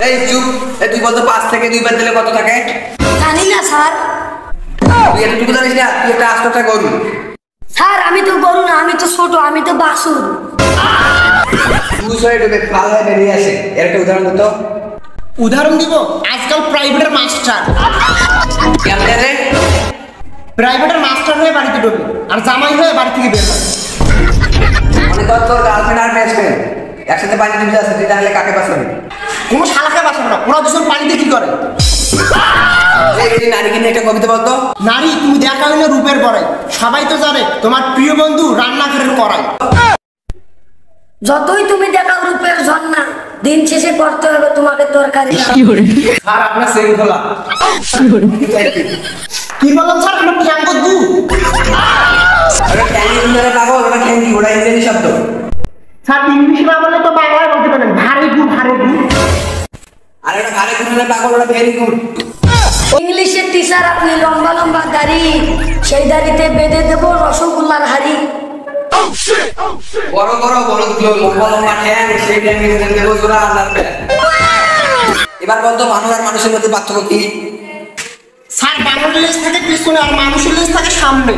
এই চুপ, তুই বলতো 5 থেকে 2 বার দিলে কত থাকে? জানি না স্যার। তুই এতটুকু জানিস না? তুই একটা আস্ত গরু। স্যার আমি তো গরু না, আমি তো ছোট, আমি তো বাছুর। তুই সরে ঢুকে খাল হয়ে বেরিয়ে আসে, এর একটা উদাহরণ দিতো। উদাহরণ দিব, আজকাল প্রাইভেটের মাস্টার। কেমন রে? প্রাইভেটের মাস্টার হয়ে বাড়িতে ঢোকে আর জামাই হয়ে বাড়ি থেকে বের হয়। মানে তোর গার্লফ্রেন্ড আর বেস্ট ফ্রেন্ড একসাথে পানি দিতে আসে, তুই তাহলে কাকে বাঁচাবি? কোনো শালাকে বাঁচাবে না, ওরা দুজন পানিতে কি করে? এই নারীকে নিয়ে একটা কবিতা বলতো। নারী তুমি দেখা হইলে রূপের পরে, সবাই তো জানে তোমার প্রিয় বন্ধু রান্নাঘরের কড়াই। যতই তুমি দেখাও রূপের ঝর্ণা, দিন শেষে করতে হবে তোমাকে তরকারি। আর আপনার শৃঙ্খলা কি বললাম স্যার? আমার ঠ্যাঙ্গ দু। ওটা ক্যান্ডি ধরে পাগল, ওটা ক্যান্ডি, ওটা ইংরেজি শব্দ। স্যার ইংলিশ না বলে তো বাংলায় বলতে পারেন, ভারী গু ভারী গু। আর ওটা ভারে গুণে পাগল, ওটা ভেরি গুড। ইংলিশের টিচার আপনি, লম্বা লম্বা দাড়ি, সেই দাড়িতে বেঁধে দেবো রসগোল্লার হাড়ি। বড় বড় বলদগুলো লম্বা লম্বা ঠ্যাং, সেই ঠ্যাংয়ে দেবো জোড়া আল্লাহর প্যান। এবার বলতো মানুষ আর মানুষের মধ্যে পার্থক্য কি? স্যার বানরের লেজ থাকে পিছনে আর মানুষের লেজ থাকে সামনে।